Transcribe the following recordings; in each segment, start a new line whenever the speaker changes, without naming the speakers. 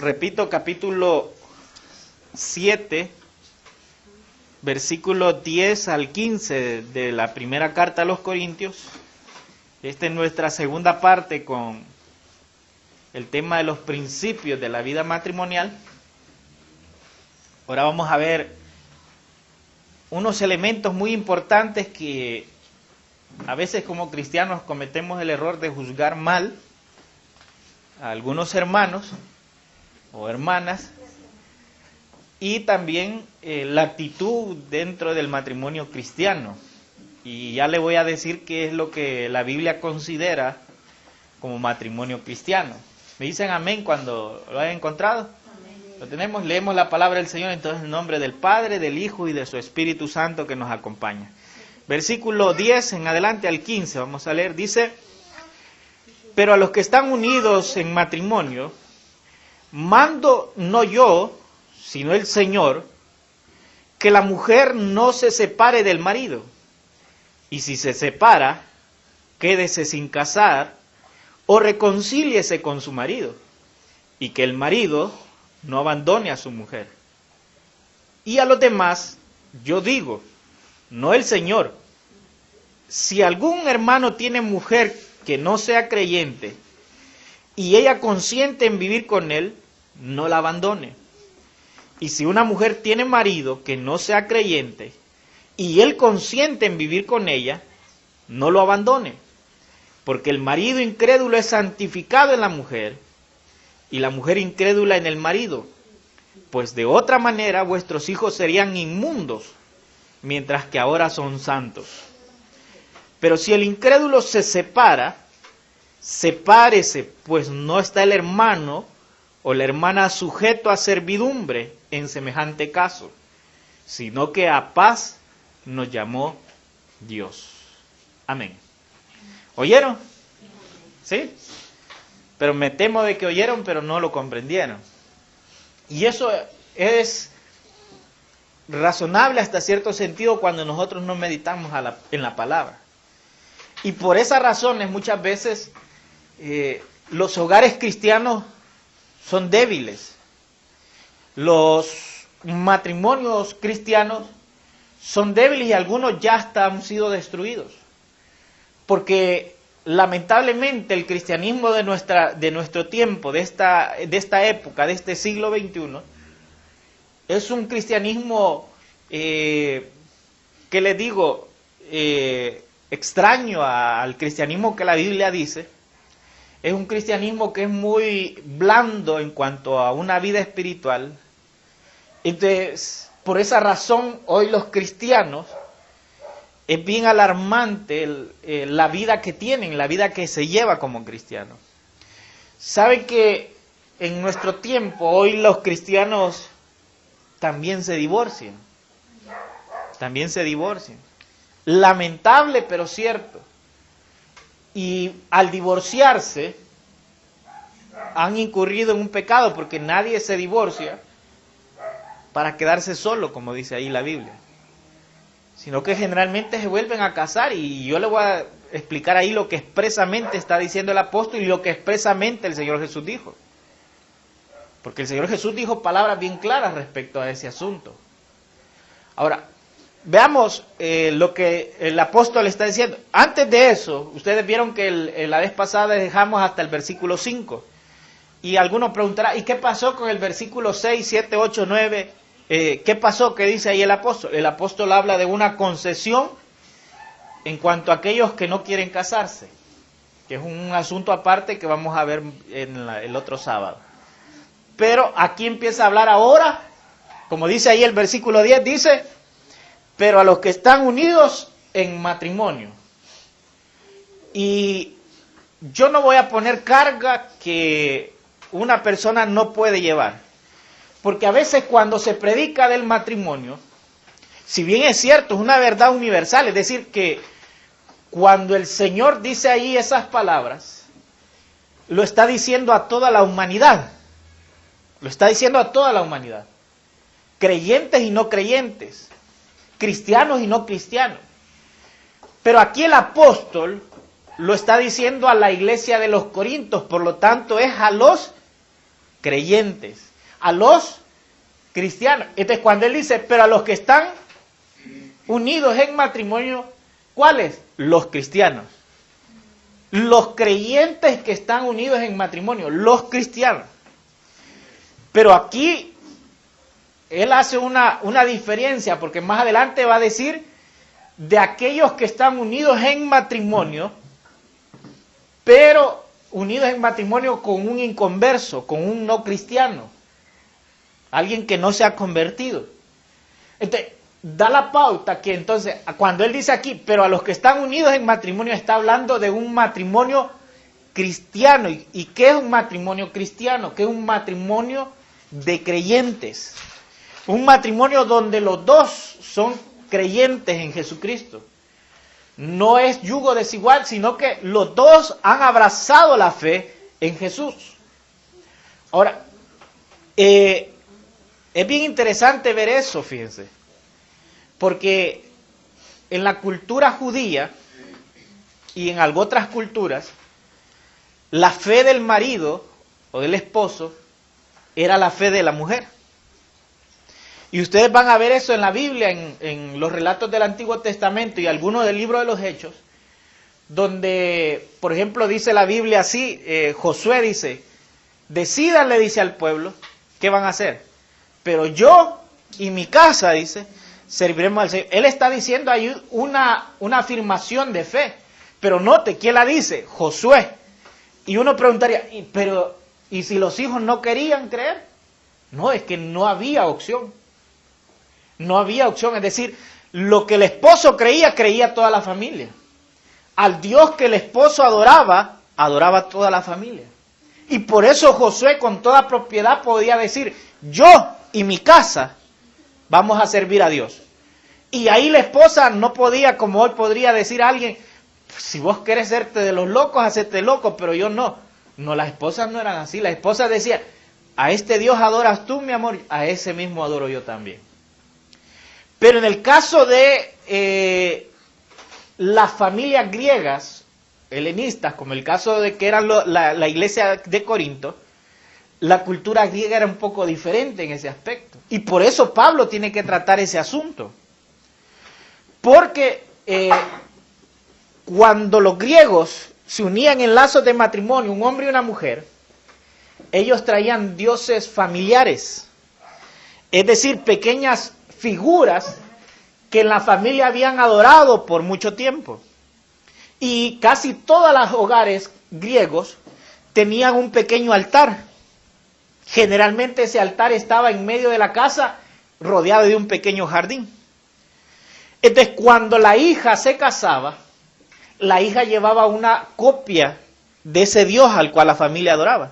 Repito, capítulo 7, versículos 10 al 15 de la primera carta a los Corintios. Esta es nuestra segunda parte con el tema de los principios de la vida matrimonial. Ahora vamos a ver unos elementos muy importantes que a veces como cristianos cometemos el error de juzgar mal a algunos hermanos o hermanas, y también la actitud dentro del matrimonio cristiano. Y ya le voy a decir qué es lo que la Biblia considera como matrimonio cristiano. ¿Me dicen amén cuando lo hayan encontrado? Amén. Lo tenemos, leemos la palabra del Señor, entonces en nombre del Padre, del Hijo y de su Espíritu Santo que nos acompaña. Versículo 10 en adelante al 15, vamos a leer, dice: pero a los que están unidos en matrimonio, mando no yo, sino el Señor, que la mujer no se separe del marido, y si se separa, quédese sin casar, o reconcíliese con su marido, y que el marido no abandone a su mujer. Y a los demás, yo digo, no el Señor, si algún hermano tiene mujer que no sea creyente, y ella consiente en vivir con él, no la abandone. Y si una mujer tiene marido que no sea creyente, y él consiente en vivir con ella, no lo abandone. Porque el marido incrédulo es santificado en la mujer, y la mujer incrédula en el marido. Pues de otra manera vuestros hijos serían inmundos, mientras que ahora son santos. Pero si el incrédulo se separa, sepárese, pues no está el hermano o la hermana sujeto a servidumbre en semejante caso, sino que a paz nos llamó Dios. Amén. ¿Oyeron? ¿Sí? Pero me temo de que oyeron, pero no lo comprendieron. Y eso es razonable hasta cierto sentido cuando nosotros no meditamos en la palabra. Y por esas razones muchas veces los hogares cristianos son débiles. Los matrimonios cristianos son débiles y algunos ya hasta han sido destruidos. Porque lamentablemente el cristianismo de nuestro tiempo, de esta época, de este siglo XXI, es un cristianismo, que les digo, extraño al cristianismo que la Biblia dice. Es un cristianismo que es muy blando en cuanto a una vida espiritual. Entonces, por esa razón, hoy los cristianos, es bien alarmante la vida que tienen, la vida que se lleva como cristianos. ¿Saben que en nuestro tiempo, hoy los cristianos también se divorcian? También se divorcian. Lamentable, pero cierto. Y al divorciarse, han incurrido en un pecado, porque nadie se divorcia para quedarse solo, como dice ahí la Biblia, sino que generalmente se vuelven a casar. Y yo le voy a explicar ahí lo que expresamente está diciendo el apóstol y lo que expresamente el Señor Jesús dijo. Porque el Señor Jesús dijo palabras bien claras respecto a ese asunto. Ahora, veamos lo que el apóstol está diciendo. Antes de eso, ustedes vieron que la vez pasada dejamos hasta el versículo 5. Y algunos preguntarán, ¿y qué pasó con el versículo 6, 7, 8, 9? ¿Qué pasó? ¿Qué dice ahí el apóstol? El apóstol habla de una concesión en cuanto a aquellos que no quieren casarse, que es un asunto aparte que vamos a ver en el otro sábado. Pero aquí empieza a hablar ahora, como dice ahí el versículo 10, dice: pero a los que están unidos en matrimonio. Y yo no voy a poner carga que una persona no puede llevar. Porque a veces cuando se predica del matrimonio, si bien es cierto, es una verdad universal, es decir, que cuando el Señor dice ahí esas palabras, lo está diciendo a toda la humanidad. Lo está diciendo a toda la humanidad. Creyentes y no creyentes. Cristianos y no cristianos. Pero aquí el apóstol lo está diciendo a la iglesia de los Corintios, por lo tanto es a los creyentes, a los cristianos. Entonces cuando él dice, pero a los que están unidos en matrimonio, ¿cuáles? Los cristianos. Los creyentes que están unidos en matrimonio, los cristianos. Pero aquí él hace una diferencia, porque más adelante va a decir de aquellos que están unidos en matrimonio, pero unidos en matrimonio con un inconverso, con un no cristiano, alguien que no se ha convertido. Entonces, da la pauta que entonces, cuando él dice aquí, pero a los que están unidos en matrimonio, está hablando de un matrimonio cristiano. ¿Y qué es un matrimonio cristiano? ¿Qué es un matrimonio de creyentes? Un matrimonio donde los dos son creyentes en Jesucristo. No es yugo desigual, sino que los dos han abrazado la fe en Jesús. Ahora, es bien interesante ver eso, fíjense. Porque en la cultura judía y en algo otras culturas, la fe del marido o del esposo era la fe de la mujer. Y ustedes van a ver eso en la Biblia, en los relatos del Antiguo Testamento y algunos del libro de los Hechos, donde, por ejemplo, dice la Biblia así, Josué dice, decidan, le dice al pueblo, ¿qué van a hacer? Pero yo y mi casa, dice, serviremos al Señor. Él está diciendo ahí una afirmación de fe, pero note, ¿quién la dice? Josué. Y uno preguntaría, pero ¿y si los hijos no querían creer? No, es que no había opción. No había opción, es decir, lo que el esposo creía, creía toda la familia. Al Dios que el esposo adoraba, adoraba toda la familia. Y por eso Josué con toda propiedad podía decir, yo y mi casa vamos a servir a Dios. Y ahí la esposa no podía, como hoy podría decir a alguien, si vos querés serte de los locos, hacete loco, pero yo no. No, las esposas no eran así. La esposa decía, a este Dios adoras tú, mi amor, a ese mismo adoro yo también. Pero en el caso de las familias griegas, helenistas, como el caso de que eran la iglesia de Corinto, la cultura griega era un poco diferente en ese aspecto. Y por eso Pablo tiene que tratar ese asunto. Porque cuando los griegos se unían en lazos de matrimonio, un hombre y una mujer, ellos traían dioses familiares. Es decir, pequeñas figuras que en la familia habían adorado por mucho tiempo. Y casi todos los hogares griegos tenían un pequeño altar. Generalmente ese altar estaba en medio de la casa, rodeado de un pequeño jardín. Entonces, cuando la hija se casaba, la hija llevaba una copia de ese Dios al cual la familia adoraba.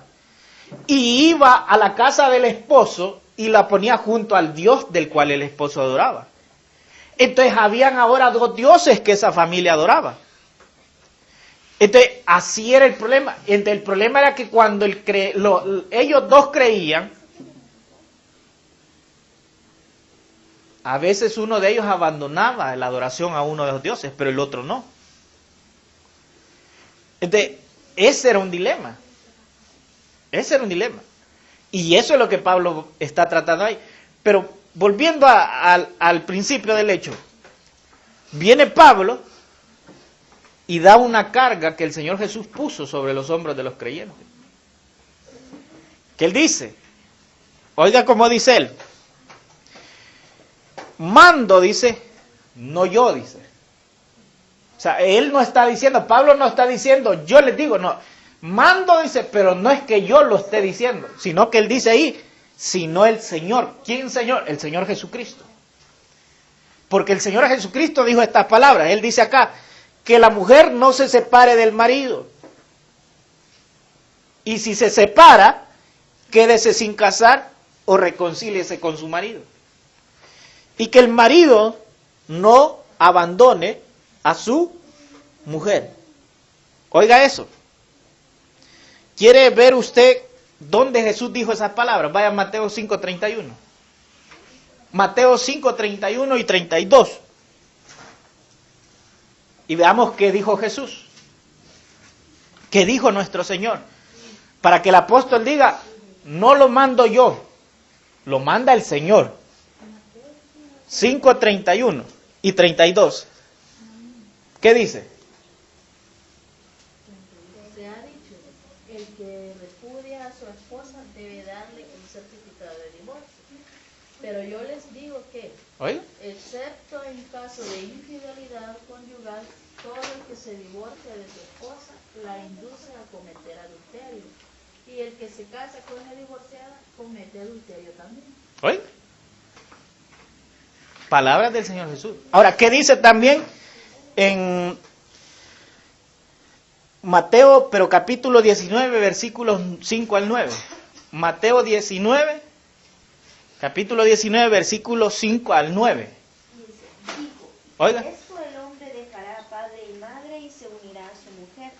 Y iba a la casa del esposo y la ponía junto al Dios del cual el esposo adoraba. Entonces, habían ahora dos dioses que esa familia adoraba. Entonces, así era el problema. Entonces, el problema era que cuando ellos dos creían, a veces uno de ellos abandonaba la adoración a uno de los dioses, pero el otro no. Entonces, ese era un dilema. Ese era un dilema. Y eso es lo que Pablo está tratando ahí. Pero volviendo al principio del hecho, viene Pablo y da una carga que el Señor Jesús puso sobre los hombros de los creyentes. Que él dice, oiga cómo dice él, mando, dice, no yo, dice. O sea, él no está diciendo, Pablo no está diciendo, yo les digo, no, mando, dice, pero no es que yo lo esté diciendo, sino que él dice ahí, sino el Señor. ¿Quién Señor? El Señor Jesucristo. Porque el Señor Jesucristo dijo estas palabras, él dice acá, que la mujer no se separe del marido. Y si se separa, quédese sin casar o reconcíliese con su marido. Y que el marido no abandone a su mujer. Oiga eso. ¿Quiere ver usted dónde Jesús dijo esas palabras? Vaya a Mateo 5:31. Mateo 5:31 y 32. Y veamos qué dijo Jesús. ¿Qué dijo nuestro Señor? Para que el apóstol diga, no lo mando yo, lo manda el Señor. 5:31 y 32. ¿Qué dice?
Se ha dicho, el que repudia a su esposa debe darle un certificado de divorcio. Pero yo les digo que,
¿Oye?
excepto en caso de infidelidad conyugal, todo el que se divorcia de su esposa la induce a cometer adulterio. Y el que se casa con la divorciada comete adulterio también.
¿Oye? Palabras del Señor Jesús. Ahora, ¿qué dice también en Mateo, pero capítulo 19, versículos 5 al 9? Mateo 19, capítulo 19, versículos 5 al 9.
Dice, dijo,
Oiga.
esto el hombre dejará a padre y madre y se unirá a su mujer,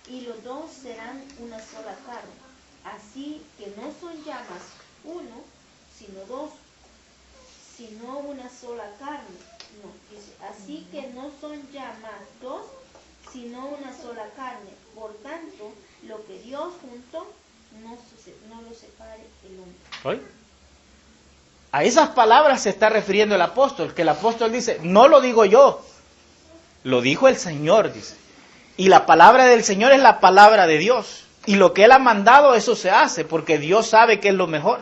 y los dos serán una sola carne. Así que no son ya más uno, sino dos, sino una sola carne. No, dice, así que no son ya más dos, sino una sola carne. Por tanto, lo que Dios juntó, no lo separe el hombre.
¿Oye? A esas palabras se está refiriendo el apóstol, que el apóstol dice, no lo digo yo, lo dijo el Señor, dice. Y la palabra del Señor es la palabra de Dios. Y lo que Él ha mandado, eso se hace, porque Dios sabe que es lo mejor.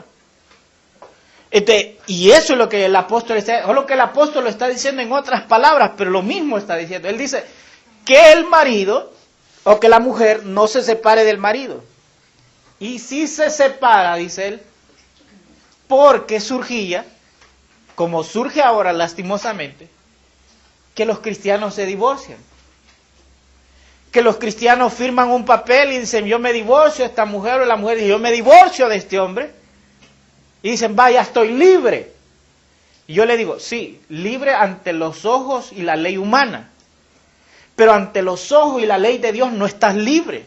Y eso es lo que el apóstol está, o lo que el apóstol lo está diciendo en otras palabras, pero lo mismo está diciendo. Él dice que el marido o que la mujer no se separe del marido. Y si se separa, dice él, porque surgía, como surge ahora lastimosamente, que los cristianos se divorcian. Que los cristianos firman un papel y dicen, yo me divorcio de esta mujer, o la mujer dice, yo me divorcio de este hombre. Y dicen, vaya, estoy libre. Y yo le digo, sí, libre ante los ojos y la ley humana. Pero ante los ojos y la ley de Dios no estás libre.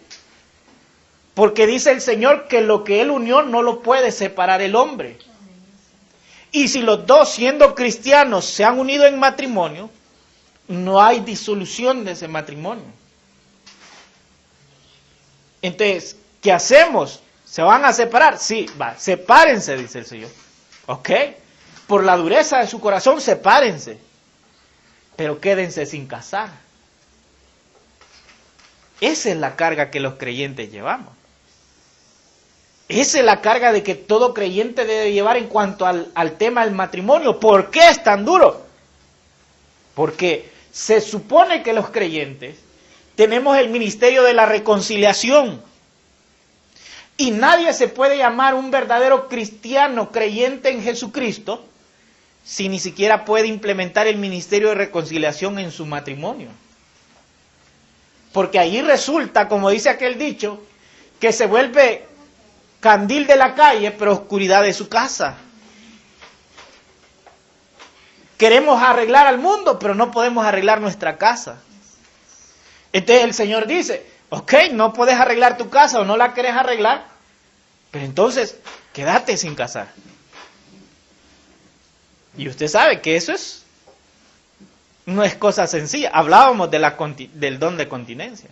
Porque dice el Señor que lo que Él unió no lo puede separar el hombre. Y si los dos, siendo cristianos, se han unido en matrimonio, no hay disolución de ese matrimonio. Entonces, ¿qué hacemos? ¿Se van a separar? Sí, va, sepárense, dice el Señor. ¿Ok? Por la dureza de su corazón, sepárense. Pero quédense sin casar. Esa es la carga que los creyentes llevamos. Esa es la carga de que todo creyente debe llevar en cuanto al tema del matrimonio. ¿Por qué es tan duro? Porque se supone que los creyentes tenemos el ministerio de la reconciliación. Y nadie se puede llamar un verdadero cristiano creyente en Jesucristo si ni siquiera puede implementar el ministerio de reconciliación en su matrimonio. Porque ahí resulta, como dice aquel dicho, que se vuelve candil de la calle, pero oscuridad de su casa. Queremos arreglar al mundo, pero no podemos arreglar nuestra casa. Entonces el Señor dice, ok, no puedes arreglar tu casa o no la querés arreglar, pero entonces quédate sin casar. Y usted sabe que eso no es cosa sencilla. Hablábamos del don de continencia.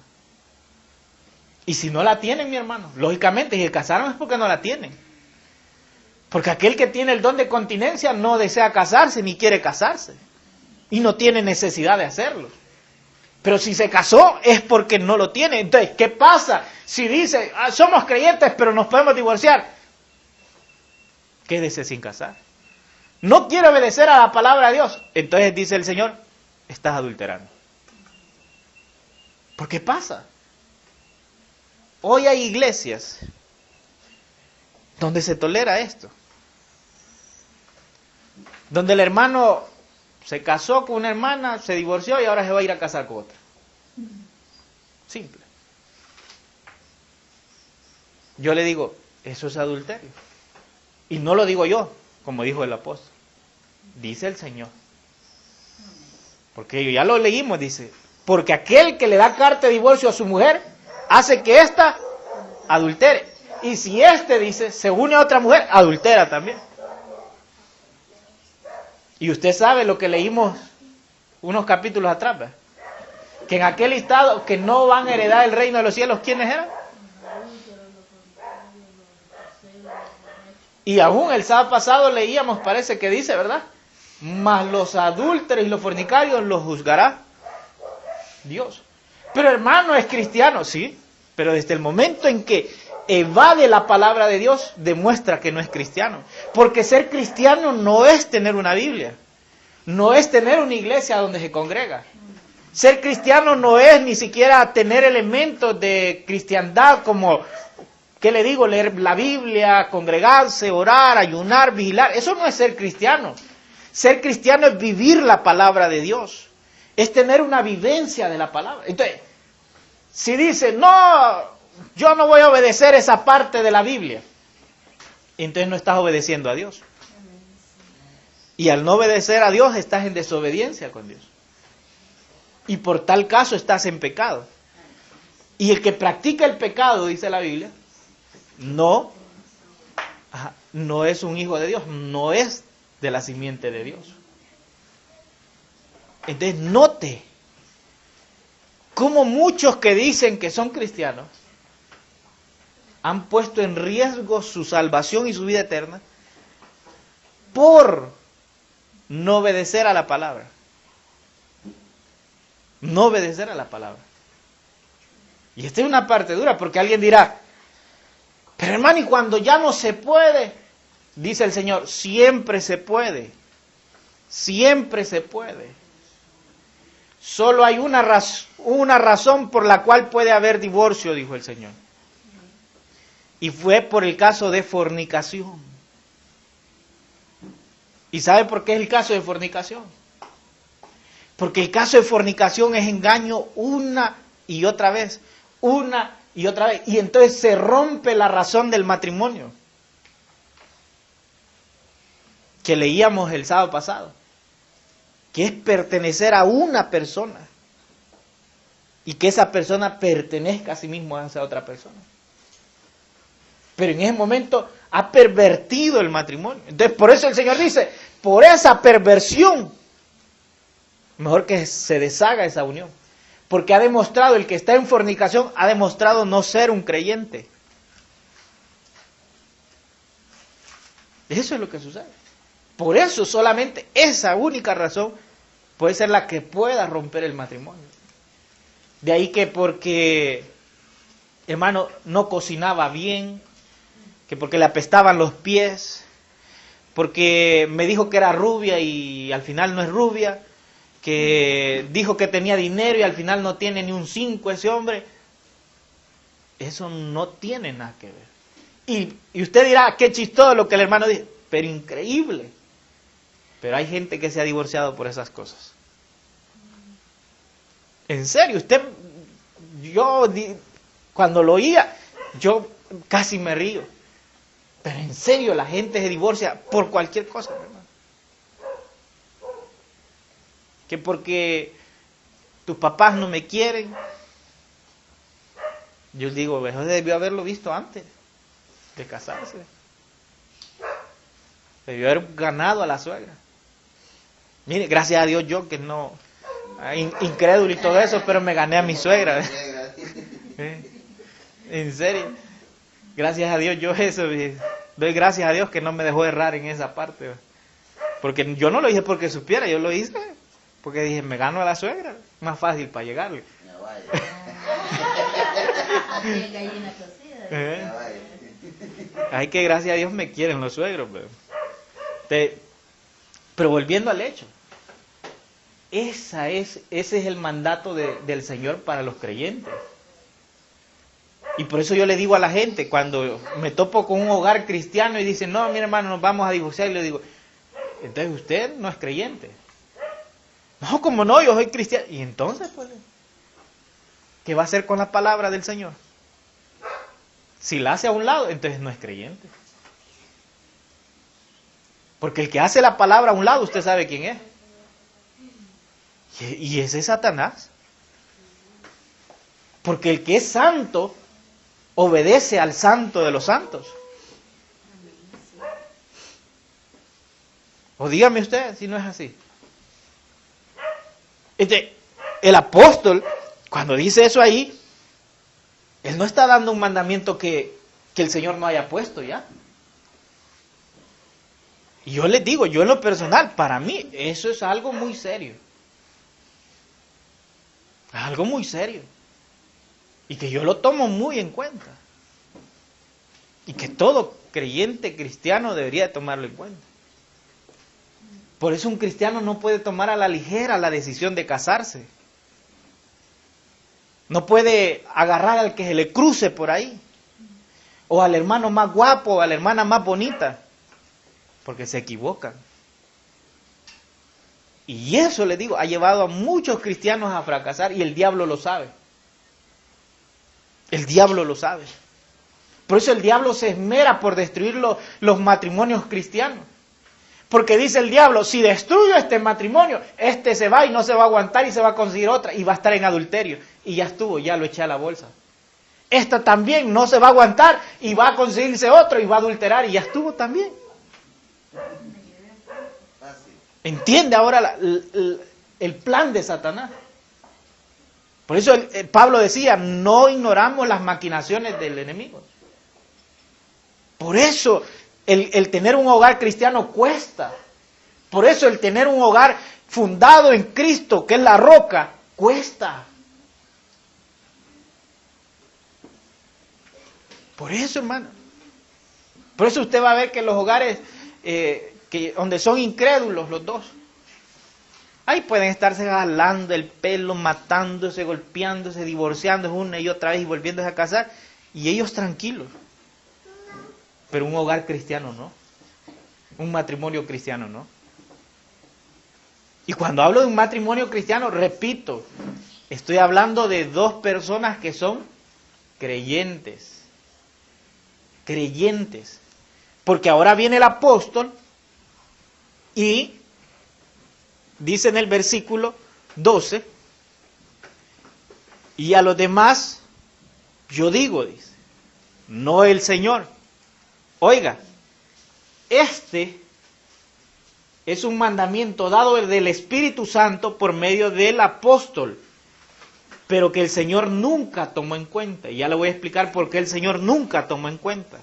Y si no la tienen, mi hermano, lógicamente, si se casaron es porque no la tienen. Porque aquel que tiene el don de continencia no desea casarse ni quiere casarse. Y no tiene necesidad de hacerlo. Pero si se casó es porque no lo tiene. Entonces, ¿qué pasa? Si dice, somos creyentes pero nos podemos divorciar, quédese sin casar. No quiere obedecer a la palabra de Dios. Entonces dice el Señor, estás adulterando. ¿Por qué pasa? Hoy hay iglesias donde se tolera esto. Donde el hermano se casó con una hermana, se divorció y ahora se va a ir a casar con otra. Simple. Yo le digo, eso es adulterio. Y no lo digo yo, como dijo el apóstol. Dice el Señor. Porque ya lo leímos, dice. Porque aquel que le da carta de divorcio a su mujer, hace que ésta adultere. Y si éste, dice, se une a otra mujer, adultera también. Y usted sabe lo que leímos unos capítulos atrás, ¿verdad? Que en aquel estado que no van a heredar el reino de los cielos, ¿quiénes eran? Y aún el sábado pasado leíamos, parece que dice, ¿verdad? Mas los adúlteros y los fornicarios los juzgará Dios. Pero hermano, es cristiano, sí, pero desde el momento en que evade la palabra de Dios, demuestra que no es cristiano. Porque ser cristiano no es tener una Biblia, no es tener una iglesia donde se congrega. Ser cristiano no es ni siquiera tener elementos de cristiandad como, ¿qué le digo? Leer la Biblia, congregarse, orar, ayunar, vigilar. Eso no es ser cristiano. Ser cristiano es vivir la palabra de Dios. Es tener una vivencia de la palabra. Entonces, si dice, no, yo no voy a obedecer esa parte de la Biblia, entonces no estás obedeciendo a Dios. Y al no obedecer a Dios, estás en desobediencia con Dios. Y por tal caso estás en pecado. Y el que practica el pecado, dice la Biblia, no es un hijo de Dios, no es de la simiente de Dios. Entonces note cómo muchos que dicen que son cristianos han puesto en riesgo su salvación y su vida eterna por no obedecer a la palabra. No obedecer a la palabra. Y esta es una parte dura, porque alguien dirá, pero hermano, y cuando ya no se puede, dice el Señor, siempre se puede. Siempre se puede. Solo hay una razón por la cual puede haber divorcio, dijo el Señor. Y fue por el caso de fornicación. ¿Y sabe por qué es el caso de fornicación? Porque el caso de fornicación es engaño una y otra vez. Una y otra vez. Y entonces se rompe la razón del matrimonio. Que leíamos el sábado pasado. Que es pertenecer a una persona. Y que esa persona pertenezca a sí mismo a esa otra persona. Pero en ese momento ha pervertido el matrimonio. Entonces por eso el Señor dice, por esa perversión, mejor que se deshaga esa unión. Porque ha demostrado, el que está en fornicación, ha demostrado no ser un creyente. Eso es lo que sucede. Por eso solamente esa única razón puede ser la que pueda romper el matrimonio. De ahí que porque, hermano, no cocinaba bien, que porque le apestaban los pies, porque me dijo que era rubia y al final no es rubia, que dijo que tenía dinero y al final no tiene ni un 5 ese hombre. Eso no tiene nada que ver. Y usted dirá, qué chistoso lo que el hermano dice, pero increíble. Pero hay gente que se ha divorciado por esas cosas. En serio, cuando lo oía, yo casi me río. Pero en serio, la gente se divorcia por cualquier cosa, hermano. Que porque tus papás no me quieren. Yo digo, eso debió haberlo visto antes de casarse. Debió haber ganado a la suegra. Mire, gracias a Dios yo que no, incrédulo y todo eso, pero me gané a mi suegra. En serio. Gracias a Dios yo eso, doy gracias a Dios que no me dejó errar en esa parte. Porque yo no lo hice porque supiera, yo lo hice porque dije, me gano a la suegra, más fácil para llegarle. Ay, que gracias a Dios me quieren los suegros. Pero volviendo al hecho, ese es el mandato del Señor para los creyentes. Y por eso yo le digo a la gente, cuando me topo con un hogar cristiano y dicen, no, mi hermano, nos vamos a divorciar, y le digo, entonces usted no es creyente. No, como no, yo soy cristiano. Y entonces, pues, ¿qué va a hacer con la palabra del Señor? Si la hace a un lado, entonces no es creyente. Porque el que hace la palabra a un lado, usted sabe quién es. Y ese es Satanás. Porque el que es santo, obedece al santo de los santos. O dígame usted si no es así. El apóstol, cuando dice eso ahí, él no está dando un mandamiento que el Señor no haya puesto ya. Y yo les digo, yo en lo personal, para mí eso es algo muy serio. Algo muy serio. Y que yo lo tomo muy en cuenta. Y que todo creyente cristiano debería tomarlo en cuenta. Por eso un cristiano no puede tomar a la ligera la decisión de casarse. No puede agarrar al que se le cruce por ahí. O al hermano más guapo, o a la hermana más bonita. Porque se equivocan. Y eso, les digo, ha llevado a muchos cristianos a fracasar y el diablo lo sabe. El diablo lo sabe. Por eso el diablo se esmera por destruir los matrimonios cristianos. Porque dice el diablo, si destruyo este matrimonio, este se va y no se va a aguantar y se va a conseguir otra y va a estar en adulterio. Y ya estuvo, ya lo eché a la bolsa. Esta también no se va a aguantar y va a conseguirse otro y va a adulterar y ya estuvo también. ¿Entiende ahora el plan de Satanás? Por eso Pablo decía, no ignoramos las maquinaciones del enemigo. Por eso el tener un hogar cristiano cuesta. Por eso el tener un hogar fundado en Cristo, que es la roca, cuesta. Por eso, hermano. Por eso usted va a ver que los hogares donde son incrédulos los dos, ahí pueden estarse jalando el pelo, matándose, golpeándose, divorciándose una y otra vez y volviéndose a casar, y ellos tranquilos. Pero un hogar cristiano no. Un matrimonio cristiano no. Y cuando hablo de un matrimonio cristiano, repito, estoy hablando de dos personas que son creyentes. Creyentes. Porque ahora viene el apóstol y dice en el versículo 12, y a los demás yo digo, dice, no el Señor. Oiga, este es un mandamiento dado del Espíritu Santo por medio del apóstol, pero que el Señor nunca tomó en cuenta. Y ya le voy a explicar por qué el Señor nunca tomó en cuenta.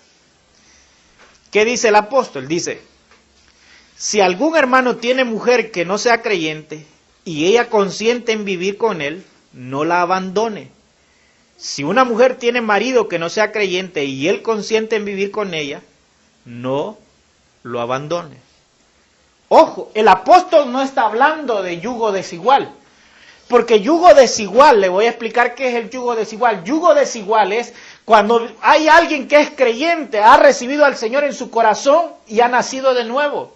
¿Qué dice el apóstol? Dice, si algún hermano tiene mujer que no sea creyente y ella consiente en vivir con él, no la abandone. Si una mujer tiene marido que no sea creyente y él consiente en vivir con ella, no lo abandone. Ojo, el apóstol no está hablando de yugo desigual, porque yugo desigual, le voy a explicar qué es el yugo desigual. Yugo desigual es cuando hay alguien que es creyente, ha recibido al Señor en su corazón y ha nacido de nuevo.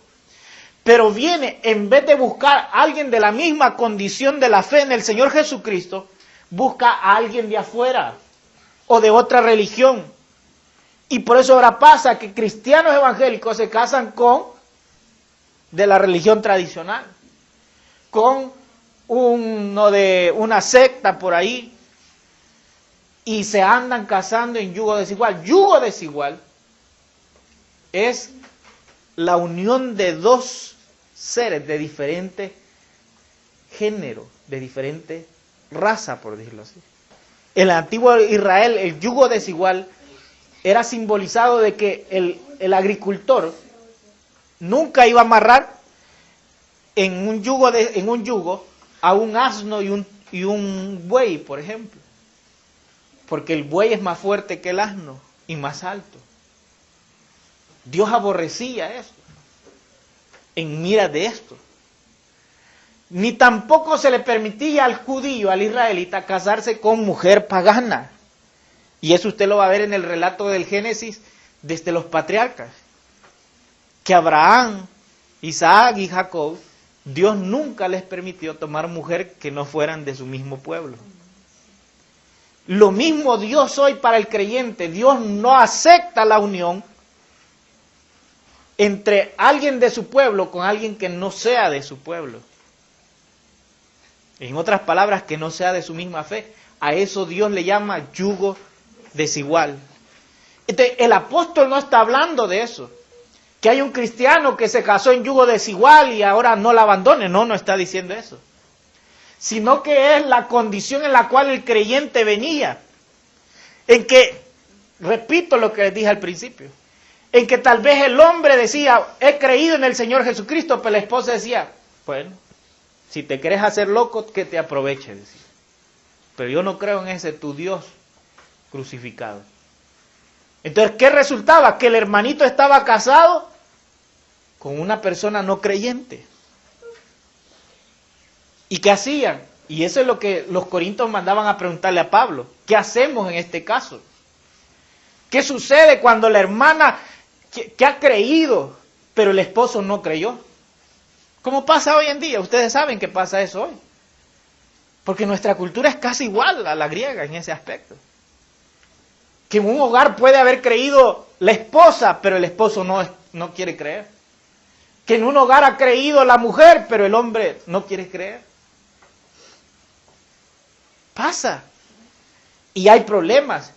Pero viene, en vez de buscar a alguien de la misma condición de la fe en el Señor Jesucristo, busca a alguien de afuera o de otra religión. Y por eso ahora pasa que cristianos evangélicos se casan con de la religión tradicional, con uno de una secta por ahí, y se andan casando en yugo desigual. Yugo desigual es la unión de dos seres de diferente género, de diferente raza, por decirlo así. En el antiguo Israel, el yugo desigual era simbolizado de que el agricultor nunca iba a amarrar en un yugo a un asno y un buey, por ejemplo. Porque el buey es más fuerte que el asno y más alto. Dios aborrecía esto, en mira de esto. Ni tampoco se le permitía al judío, al israelita, casarse con mujer pagana. Y eso usted lo va a ver en el relato del Génesis desde los patriarcas. Que Abraham, Isaac y Jacob, Dios nunca les permitió tomar mujer que no fueran de su mismo pueblo. Lo mismo Dios hoy para el creyente. Dios no acepta la unión entre alguien de su pueblo con alguien que no sea de su pueblo. En otras palabras, que no sea de su misma fe. A eso Dios le llama yugo desigual. Entonces, el apóstol no está hablando de eso. Que hay un cristiano que se casó en yugo desigual y ahora no la abandone. No está diciendo eso. Sino que es la condición en la cual el creyente venía. En que, repito lo que les dije al principio, en que tal vez el hombre decía, he creído en el Señor Jesucristo, pero la esposa decía, bueno, si te quieres hacer loco, que te aproveche, decía. Pero yo no creo en ese tu Dios crucificado. Entonces, ¿qué resultaba? Que el hermanito estaba casado con una persona no creyente. ¿Y qué hacían? Y eso es lo que los corintios mandaban a preguntarle a Pablo. ¿Qué hacemos en este caso? ¿Qué sucede cuando la hermana que ha creído, pero el esposo no creyó? ¿Cómo pasa hoy en día? Ustedes saben que pasa eso hoy. Porque nuestra cultura es casi igual a la griega en ese aspecto. Que en un hogar puede haber creído la esposa, pero el esposo no quiere creer. Que en un hogar ha creído la mujer, pero el hombre no quiere creer. Pasa. Y hay problemas.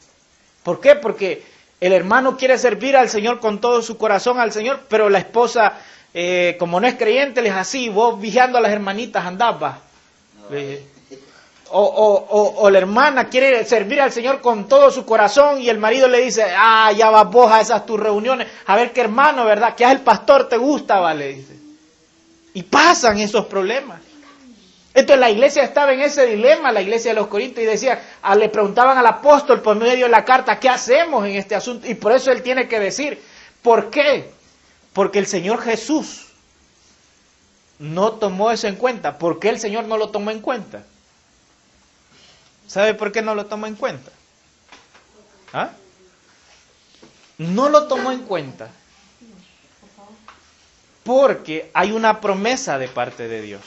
¿Por qué? Porque el hermano quiere servir al Señor con todo su corazón al Señor, pero la esposa, como no es creyente, le es así, vos vigiando a las hermanitas andabas. O la hermana quiere servir al Señor con todo su corazón y el marido le dice, ya vas vos a esas tus reuniones, a ver qué hermano, ¿verdad? Que es el pastor, te gusta, ¿vale? Dice. Y pasan esos problemas. Entonces la iglesia estaba en ese dilema, la iglesia de los Corintios, y decía, le preguntaban al apóstol por medio de la carta, ¿qué hacemos en este asunto? Y por eso él tiene que decir, ¿por qué? Porque el Señor Jesús no tomó eso en cuenta. ¿Por qué el Señor no lo tomó en cuenta? ¿Sabe por qué no lo tomó en cuenta? ¿Ah? No lo tomó en cuenta porque hay una promesa de parte de Dios.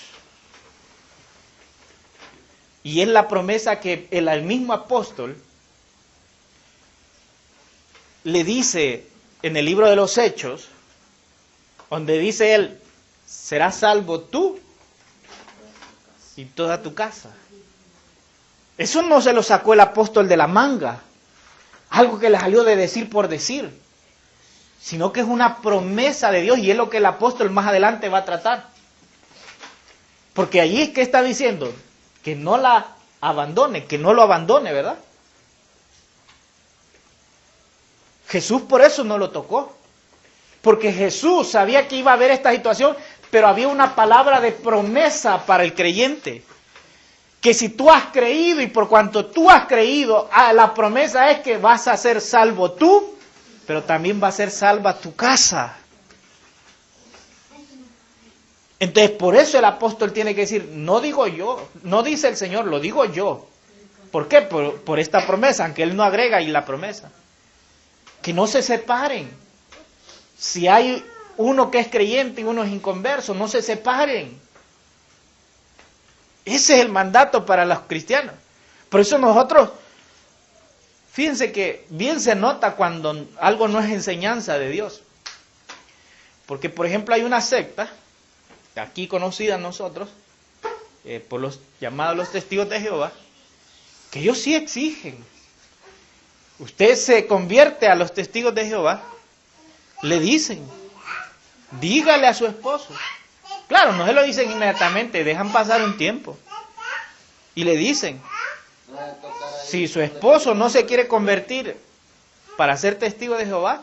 Y es la promesa que el mismo apóstol le dice en el libro de los Hechos, donde dice él, serás salvo tú y toda tu casa. Eso no se lo sacó el apóstol de la manga, algo que le salió de decir por decir, sino que es una promesa de Dios y es lo que el apóstol más adelante va a tratar. Porque allí es que está diciendo que no la abandone, que no lo abandone, ¿verdad? Jesús por eso no lo tocó, porque Jesús sabía que iba a haber esta situación, pero había una palabra de promesa para el creyente. Que si tú has creído y por cuanto tú has creído, la promesa es que vas a ser salvo tú, pero también va a ser salva tu casa. Entonces por eso el apóstol tiene que decir, no digo yo, no dice el Señor, lo digo yo. ¿Por qué? Por esta promesa, aunque Él no agrega ahí la promesa. Que no se separen. Si hay uno que es creyente y uno es inconverso, no se separen. Ese es el mandato para los cristianos. Por eso nosotros, fíjense que bien se nota cuando algo no es enseñanza de Dios. Porque, por ejemplo, hay una secta, aquí conocida nosotros, por los llamados los testigos de Jehová, que ellos sí exigen. Usted se convierte a los testigos de Jehová, le dicen, dígale a su esposo. Claro, no se lo dicen inmediatamente, dejan pasar un tiempo. Y le dicen, si su esposo no se quiere convertir para ser testigo de Jehová,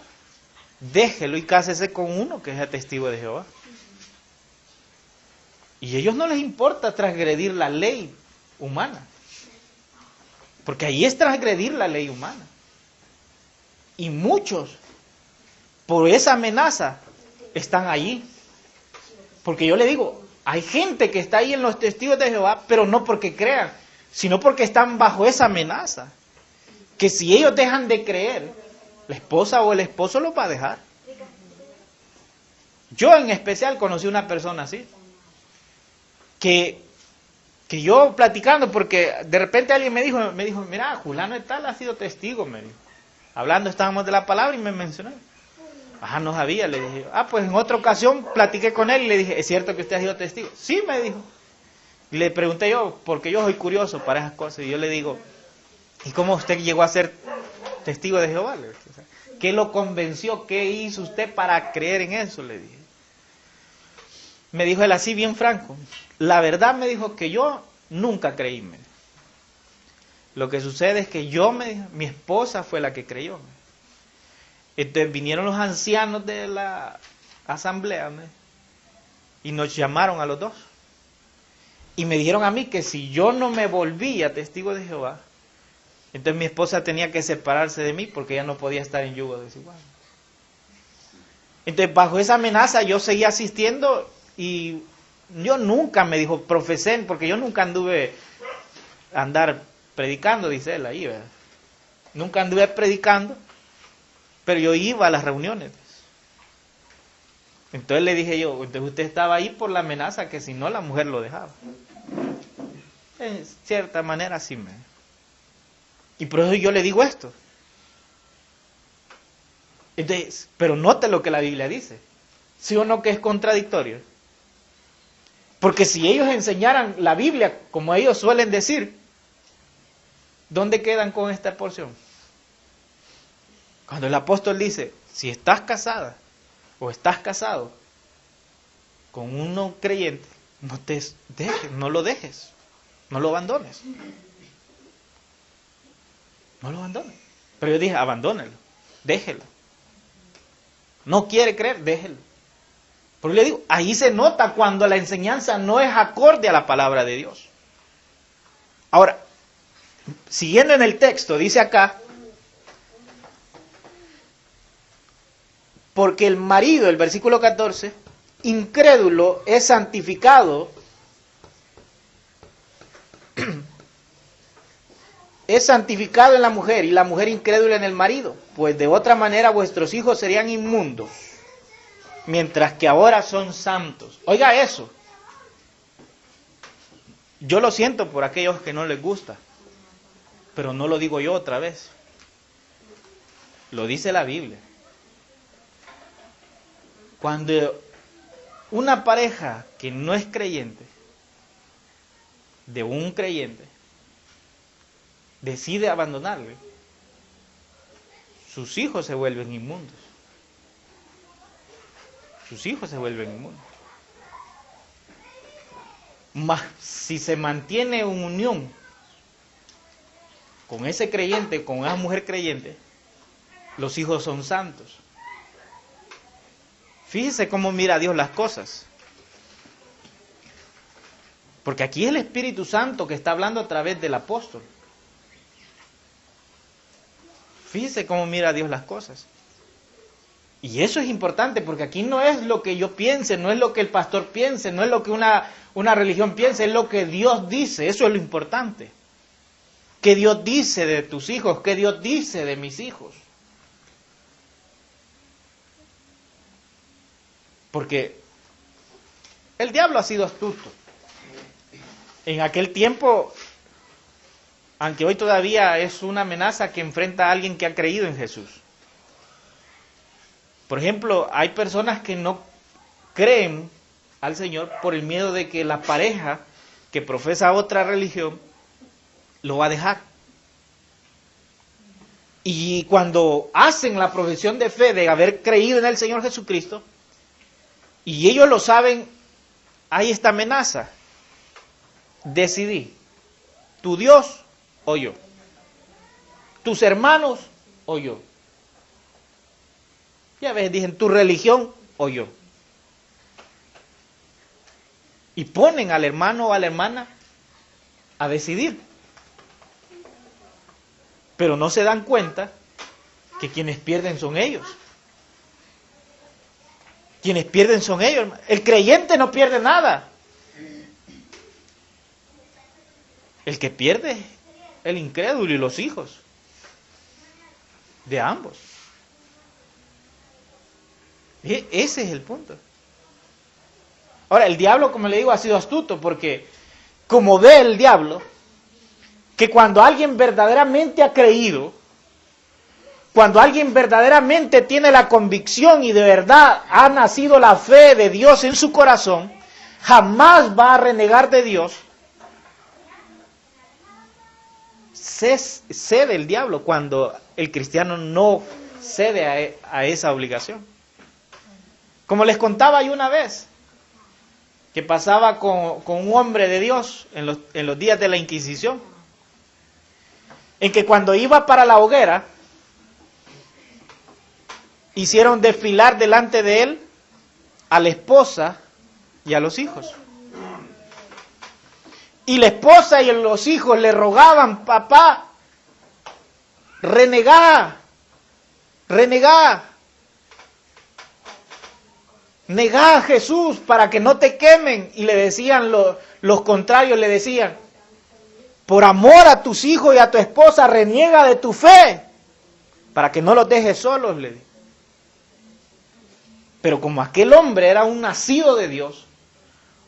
déjelo y cásese con uno que sea testigo de Jehová. Y a ellos no les importa transgredir la ley humana. Porque ahí es transgredir la ley humana. Y muchos, por esa amenaza, están allí. Porque yo le digo, hay gente que está ahí en los testigos de Jehová, pero no porque crean, sino porque están bajo esa amenaza. Que si ellos dejan de creer, la esposa o el esposo los va a dejar. Yo en especial conocí una persona así. Que yo platicando, porque de repente alguien me dijo, mira, Julano de tal ha sido testigo, me dijo. Hablando estábamos de la palabra y me mencionó. No sabía, le dije. Pues en otra ocasión platiqué con él y le dije, ¿es cierto que usted ha sido testigo? Sí, me dijo. Y le pregunté yo, porque yo soy curioso para esas cosas, y yo le digo, ¿y cómo usted llegó a ser testigo de Jehová? Le dije, ¿qué lo convenció? ¿Qué hizo usted para creer en eso? Le dije. Me dijo él así bien franco. La verdad me dijo que yo nunca creí. Lo que sucede es que mi esposa fue la que creyó. Entonces vinieron los ancianos de la asamblea, ¿no? Y nos llamaron a los dos. Y me dijeron a mí que si yo no me volvía testigo de Jehová, entonces mi esposa tenía que separarse de mí porque ella no podía estar en yugo desigual. Entonces bajo esa amenaza yo seguía asistiendo y yo nunca me dijo, profesé, porque yo nunca anduve andar predicando, dice él ahí, ¿verdad? Nunca anduve predicando, pero yo iba a las reuniones. Entonces le dije yo, entonces usted estaba ahí por la amenaza que si no la mujer lo dejaba. En cierta manera sí me... Y por eso yo le digo esto. Entonces, pero note lo que la Biblia dice. ¿Sí o no que es contradictorio? Porque si ellos enseñaran la Biblia como ellos suelen decir, ¿dónde quedan con esta porción? Cuando el apóstol dice, si estás casada o estás casado con un no creyente, no te dejes, no lo dejes, no lo abandones. No lo abandones. Pero yo dije, abandónelo, déjelo. No quiere creer, déjelo. Pero le digo, ahí se nota cuando la enseñanza no es acorde a la palabra de Dios. Ahora, siguiendo en el texto, dice acá, porque el marido, el versículo 14, incrédulo es santificado, es santificado en la mujer y la mujer incrédula en el marido, pues de otra manera vuestros hijos serían inmundos, mientras que ahora son santos. Oiga eso. Yo lo siento por aquellos que no les gusta, pero no lo digo yo otra vez. Lo dice la Biblia. Cuando una pareja que no es creyente, de un creyente, decide abandonarle, sus hijos se vuelven inmundos. Sus hijos se vuelven inmundos. Mas si se mantiene en unión con ese creyente, con esa mujer creyente, los hijos son santos. Fíjese cómo mira Dios las cosas. Porque aquí es el Espíritu Santo que está hablando a través del apóstol. Fíjese cómo mira Dios las cosas. Y eso es importante porque aquí no es lo que yo piense, no es lo que el pastor piense, no es lo que una religión piense, es lo que Dios dice. Eso es lo importante. ¿Qué Dios dice de tus hijos? ¿Qué Dios dice de mis hijos? Porque el diablo ha sido astuto. En aquel tiempo, aunque hoy todavía es una amenaza que enfrenta a alguien que ha creído en Jesús. Por ejemplo, hay personas que no creen al Señor por el miedo de que la pareja que profesa otra religión lo va a dejar. Y cuando hacen la profesión de fe de haber creído en el Señor Jesucristo, y ellos lo saben, hay esta amenaza. Decidí, tu Dios o yo, tus hermanos o yo. Y a veces dicen, tu religión o yo. Y ponen al hermano o a la hermana a decidir. Pero no se dan cuenta que quienes pierden son ellos. Quienes pierden son ellos. El creyente no pierde nada. El que pierde es el incrédulo y los hijos de ambos. Ese es el punto. Ahora, el diablo, como le digo, ha sido astuto porque como ve el diablo que cuando alguien verdaderamente ha creído, cuando alguien verdaderamente tiene la convicción y de verdad ha nacido la fe de Dios en su corazón, jamás va a renegar de Dios. Cede el diablo cuando el cristiano no cede a esa obligación. Como les contaba yo una vez, que pasaba con un hombre de Dios en los días de la Inquisición, en que cuando iba para la hoguera, hicieron desfilar delante de él a la esposa y a los hijos. Y la esposa y los hijos le rogaban: papá, renegá, negá a Jesús para que no te quemen. Y le decían los contrarios, le decían: por amor a tus hijos y a tu esposa, reniega de tu fe, para que no los dejes solos, le dijo. Pero como aquel hombre era un nacido de Dios,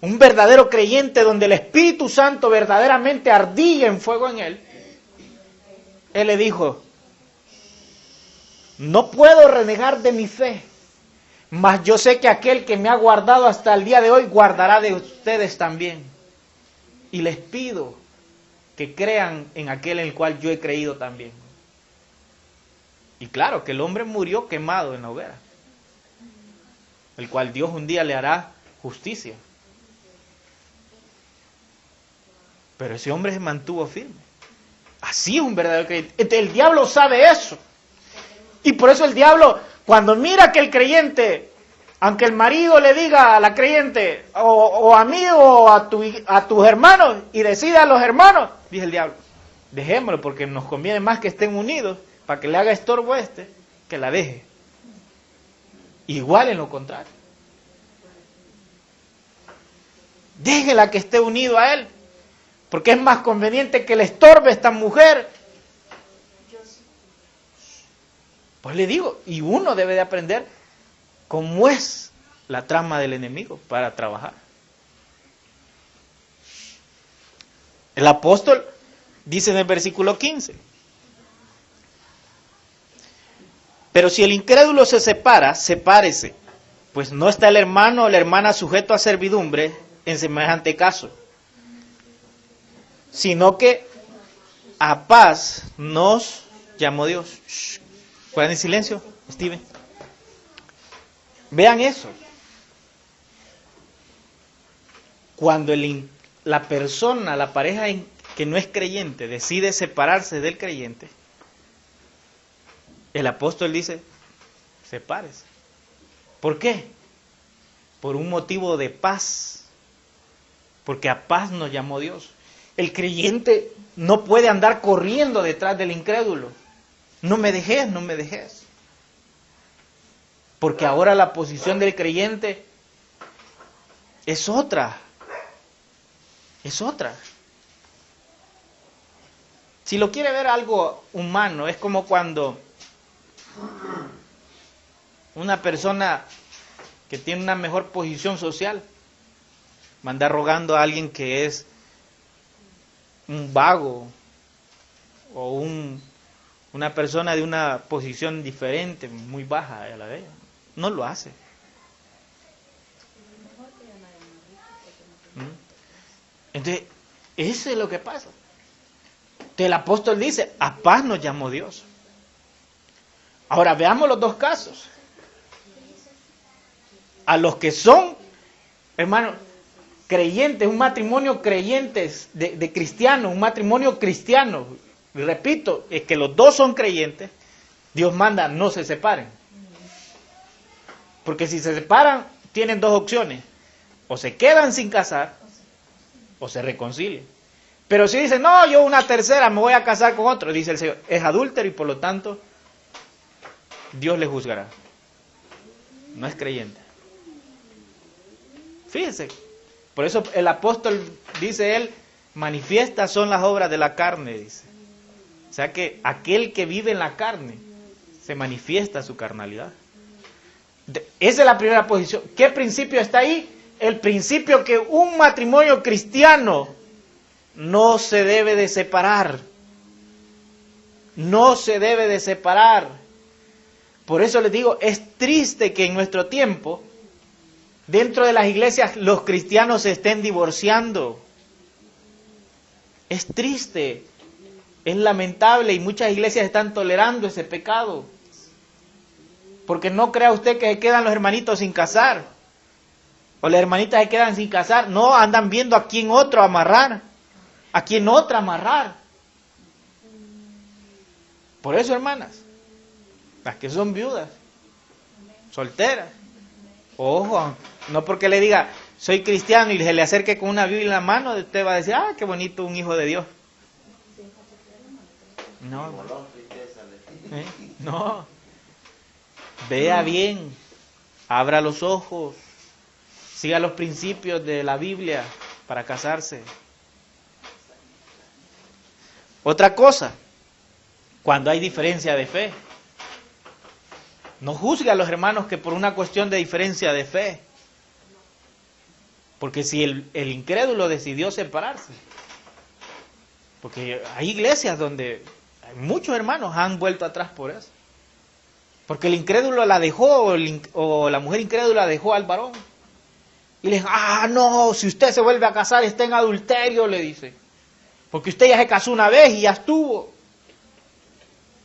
un verdadero creyente donde el Espíritu Santo verdaderamente ardía en fuego en él, él le dijo: no puedo renegar de mi fe, mas yo sé que aquel que me ha guardado hasta el día de hoy guardará de ustedes también. Y les pido que crean en aquel en el cual yo he creído también. Y claro que el hombre murió quemado en la hoguera, el cual Dios un día le hará justicia. Pero ese hombre se mantuvo firme. Así es un verdadero creyente. El diablo sabe eso. Y por eso el diablo, cuando mira que el creyente, aunque el marido le diga a la creyente, o a mí o a tus hermanos, y decida a los hermanos, dice el diablo: dejémoslo, porque nos conviene más que estén unidos, para que le haga estorbo que la deje. Igual en lo contrario. Déjela que esté unido a él, porque es más conveniente que le estorbe esta mujer. Pues le digo, y uno debe de aprender cómo es la trama del enemigo para trabajar. El apóstol dice en el versículo 15: pero si el incrédulo se separa, sepárese, pues no está el hermano o la hermana sujeto a servidumbre en semejante caso, sino que a paz nos llamó Dios. Shh. ¿Guarden silencio, Steven? Vean eso. Cuando la persona, la pareja que no es creyente, decide separarse del creyente, el apóstol dice: sepárese. ¿Por qué? Por un motivo de paz. Porque a paz nos llamó Dios. El creyente no puede andar corriendo detrás del incrédulo. No me dejes, no me dejes. Porque ahora la posición del creyente es otra. Es otra. Si lo quiere ver algo humano, es como cuando una persona que tiene una mejor posición social manda rogando a alguien que es un vago o una persona de una posición diferente, muy baja a la de ella. No lo hace. Entonces, eso es lo que pasa. Entonces el apóstol dice: a paz nos llamó Dios. Ahora veamos los dos casos. A los que son, hermanos, creyentes, un matrimonio creyentes de cristianos, un matrimonio cristiano, repito, es que los dos son creyentes, Dios manda: no se separen. Porque si se separan, tienen dos opciones: o se quedan sin casar, o se reconcilian. Pero si dicen: no, yo una tercera, me voy a casar con otro, dice el Señor, es adúltero y por lo tanto Dios le juzgará. No es creyente. Fíjense, por eso el apóstol dice él: manifiestas son las obras de la carne, dice. O sea que aquel que vive en la carne, se manifiesta su carnalidad. Esa es la primera posición. ¿Qué principio está ahí? El principio que un matrimonio cristiano no se debe de separar. No se debe de separar. Por eso les digo, es triste que en nuestro tiempo, dentro de las iglesias, los cristianos se estén divorciando. Es triste, es lamentable, y muchas iglesias están tolerando ese pecado. Porque no crea usted que se quedan los hermanitos sin casar, o las hermanitas se quedan sin casar. No, andan viendo a quién otro amarrar, a quién otra amarrar. Por eso, hermanas, las que son viudas, soltera. Ojo, no porque le diga, soy cristiano y se le acerque con una Biblia en la mano, usted va a decir, qué bonito un hijo de Dios. No, no. Vea bien, abra los ojos, siga los principios de la Biblia para casarse. Otra cosa, cuando hay diferencia de fe, no juzgue a los hermanos que por una cuestión de diferencia de fe, porque si el incrédulo decidió separarse, porque hay iglesias donde muchos hermanos han vuelto atrás por eso, porque el incrédulo la dejó o la mujer incrédula dejó al varón y le dijo, no, si usted se vuelve a casar está en adulterio, le dice, porque usted ya se casó una vez y ya estuvo.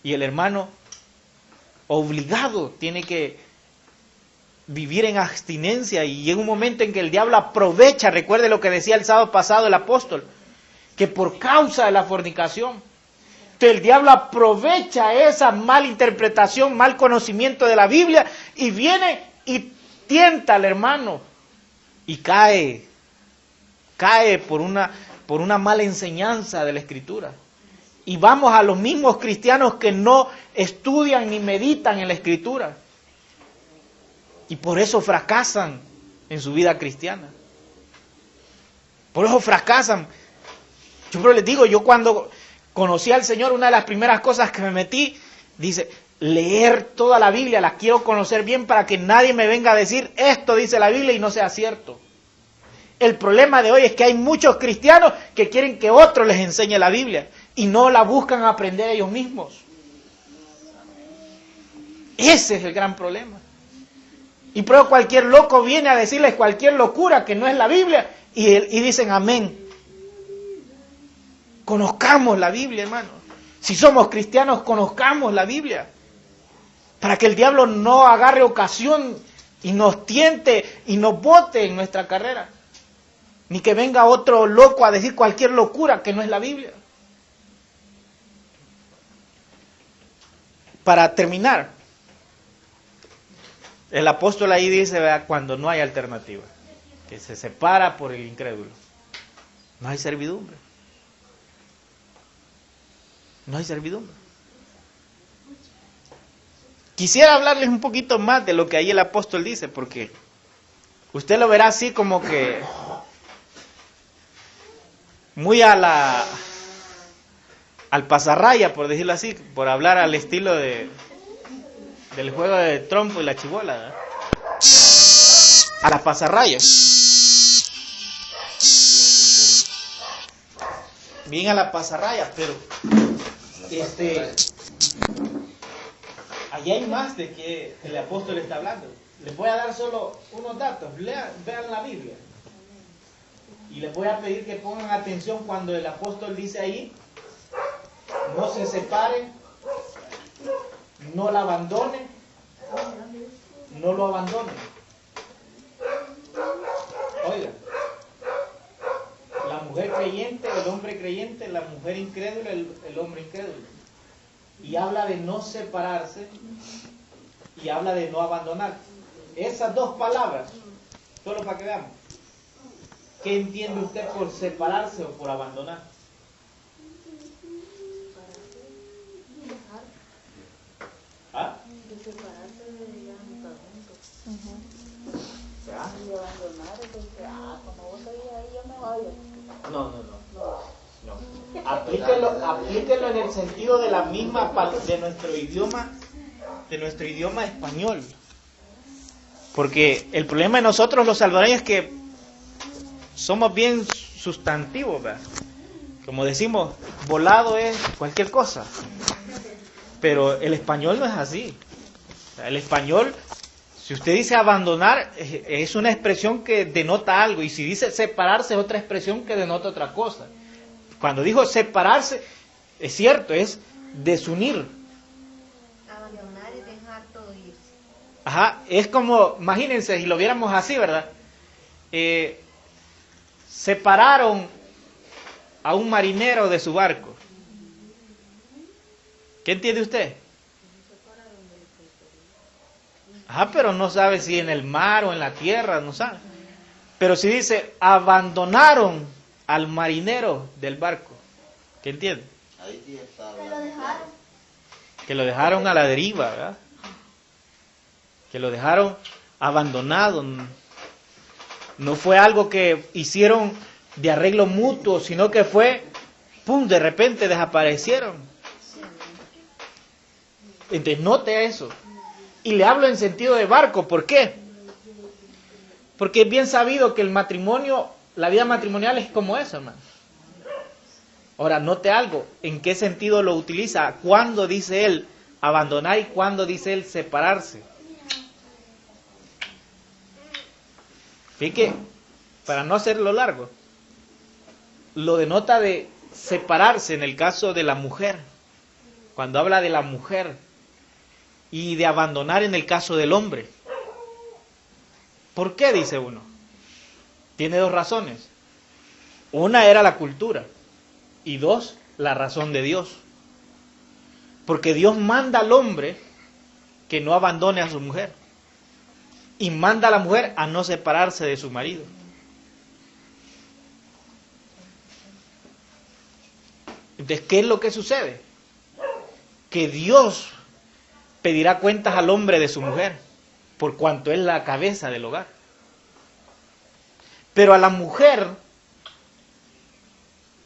Y el hermano obligado tiene que vivir en abstinencia, y llega un momento en que el diablo aprovecha, recuerde lo que decía el sábado pasado el apóstol, que por causa de la fornicación, que el diablo aprovecha esa mala interpretación, mal conocimiento de la Biblia, y viene y tienta al hermano, y cae por una mala enseñanza de la Escritura. Y vamos a los mismos cristianos que no estudian ni meditan en la Escritura. Y por eso fracasan en su vida cristiana. Por eso fracasan. Yo les digo, yo cuando conocí al Señor, una de las primeras cosas que me metí, dice, leer toda la Biblia, la quiero conocer bien para que nadie me venga a decir, esto dice la Biblia y no sea cierto. El problema de hoy es que hay muchos cristianos que quieren que otro les enseñe la Biblia y no la buscan aprender ellos mismos. Ese es el gran problema. Y pero cualquier loco viene a decirles cualquier locura que no es la Biblia y dicen amén. Conozcamos la Biblia, hermano. Si somos cristianos, conozcamos la Biblia. Para que el diablo no agarre ocasión y nos tiente y nos bote en nuestra carrera. Ni que venga otro loco a decir cualquier locura que no es la Biblia. Para terminar, el apóstol ahí dice, ¿verdad?, cuando no hay alternativa, que se separa por el incrédulo. No hay servidumbre. No hay servidumbre. Quisiera hablarles un poquito más de lo que ahí el apóstol dice, porque usted lo verá así como que muy al pasarraya, por decirlo así, por hablar al estilo del juego de trompo y la chibola, ¿verdad? A la pasarraya. Bien a la pasarraya, pero allá hay más de que el apóstol está hablando. Les voy a dar solo unos datos. Vean la Biblia. Y les voy a pedir que pongan atención cuando el apóstol dice ahí, no se separen, no la abandonen, no lo abandonen. Oiga, la mujer creyente, el hombre creyente, la mujer incrédula, el hombre incrédulo. Y habla de no separarse y habla de no abandonar. Esas dos palabras, solo para que veamos. ¿Qué entiende usted por separarse o por abandonar? ¿Ah?
De separarse de ya no estar juntos. Y abandonar es porque, como vos seguís ahí, yo me voy.
No. Aplíquelo en el sentido de la misma de nuestro idioma español. Porque el problema de nosotros los salvadoreños es que somos bien sustantivos, ¿verdad? Como decimos, volado es cualquier cosa. Pero el español no es así. El español, si usted dice abandonar, es una expresión que denota algo. Y si dice separarse, es otra expresión que denota otra cosa. Cuando dijo separarse, es cierto, es desunir.
Abandonar es dejar todo irse.
Ajá, es como, imagínense, si lo viéramos así, ¿verdad? Separaron a un marinero de su barco. ¿Qué entiende usted? Pero no sabe si en el mar o en la tierra, no sabe. Pero si dice, abandonaron al marinero del barco. ¿Qué entiende?
Ahí sí está
Que lo
hablando.
dejaron.
Que lo dejaron a la deriva, ¿verdad? Que lo dejaron abandonado. No fue algo que hicieron de arreglo mutuo, sino que fue, ¡pum!, de repente desaparecieron. Entonces note eso. Y le hablo en sentido de barco, ¿por qué? Porque es bien sabido que el matrimonio, la vida matrimonial es como eso, hermano. Ahora, note algo, ¿en qué sentido lo utiliza? ¿Cuándo dice él abandonar y cuándo dice él separarse? Fíjate, para no hacerlo largo, lo denota de separarse en el caso de la mujer, cuando habla de la mujer, y de abandonar en el caso del hombre. ¿Por qué? Dice uno. Tiene dos razones. Una era la cultura y dos, la razón de Dios. Porque Dios manda al hombre que no abandone a su mujer y manda a la mujer a no separarse de su marido. Entonces, ¿qué es lo que sucede? Que Dios pedirá cuentas al hombre de su mujer, por cuanto es la cabeza del hogar. Pero a la mujer,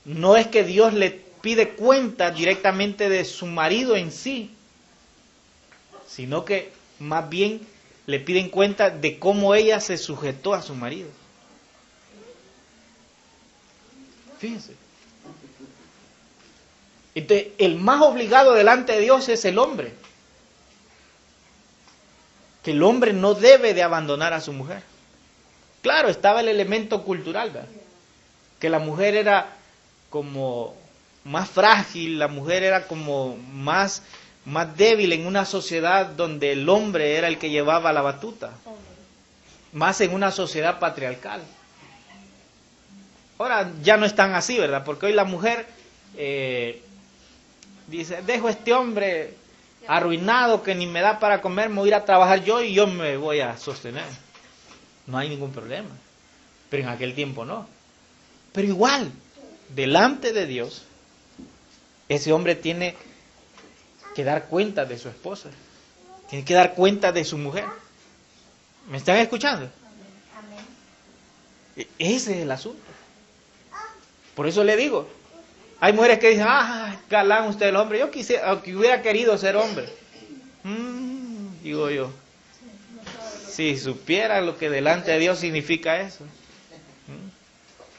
no es que Dios le pide cuentas directamente de su marido en sí, sino que más bien le piden cuenta de cómo ella se sujetó a su marido. Fíjense. Entonces, el más obligado delante de Dios es el hombre. Que el hombre no debe de abandonar a su mujer. Claro, estaba el elemento cultural, ¿verdad? Que la mujer era como más frágil, la mujer era como más débil en una sociedad donde el hombre era el que llevaba la batuta. Más en una sociedad patriarcal. Ahora ya no están así, ¿verdad? Porque hoy la mujer dice, dejo a este hombre arruinado que ni me da para comer, me voy a ir a trabajar yo y yo me voy a sostener. No hay ningún problema. Pero en aquel tiempo no. Pero igual, delante de Dios, ese hombre tiene que dar cuenta de su esposa. Tiene que dar cuenta de su mujer. ¿Me están escuchando? Ese es el asunto. Por eso le digo, hay mujeres que dicen, galán usted el hombre, yo quisiera, que hubiera querido ser hombre. Digo yo, si supiera lo que delante de Dios significa eso.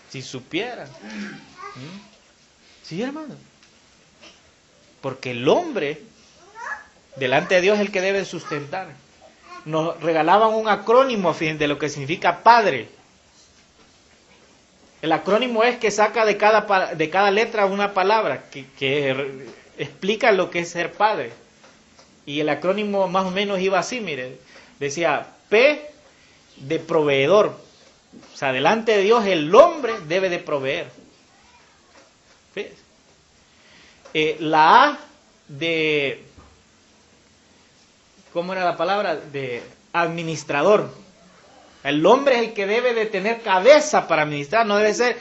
Si supiera. Sí, hermano. Porque el hombre, delante de Dios, es el que debe sustentar. Nos regalaban un acrónimo de lo que significa padre. El acrónimo es que saca de cada letra una palabra que explica lo que es ser padre. Y el acrónimo más o menos iba así, mire. Decía P de proveedor. O sea, delante de Dios el hombre debe de proveer. ¿Ves? La A de... ¿Cómo era la palabra? De administrador. El hombre es el que debe de tener cabeza para administrar, no debe ser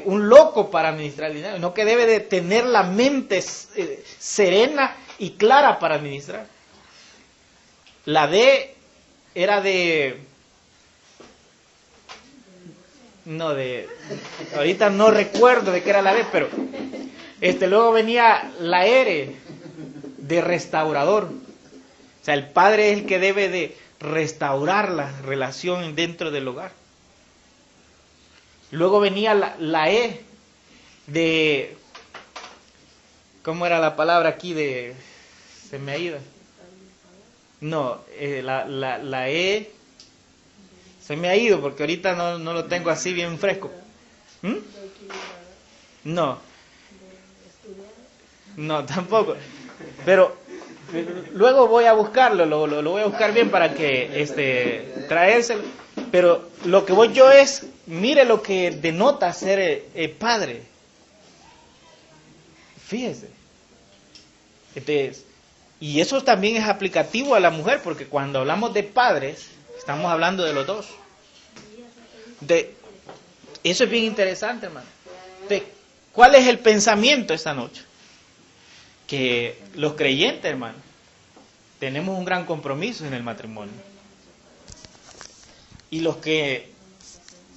un loco para administrar el dinero, sino que debe de tener la mente serena y clara para administrar. La D era ahorita no recuerdo de qué era la D, pero luego venía la R de restaurador. O sea, el padre es el que debe de restaurar la relación dentro del hogar. Luego venía la E de... ¿Cómo era la palabra aquí de...? Se me ha ido. No, la E... Se me ha ido porque ahorita no lo tengo así bien fresco. No, tampoco. Pero luego voy a buscarlo, lo voy a buscar bien para que traérselo. Pero lo que voy yo es, mire lo que denota ser padre. Fíjese. Entonces, Y eso también es aplicativo a la mujer, porque cuando hablamos de padres, estamos hablando de los dos. Eso es bien interesante, hermano. ¿Cuál es el pensamiento esta noche? Que los creyentes, hermano, tenemos un gran compromiso en el matrimonio. Y los que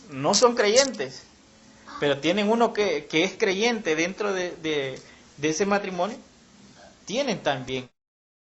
no son creyentes, pero tienen uno que es creyente dentro de ese matrimonio, tienen también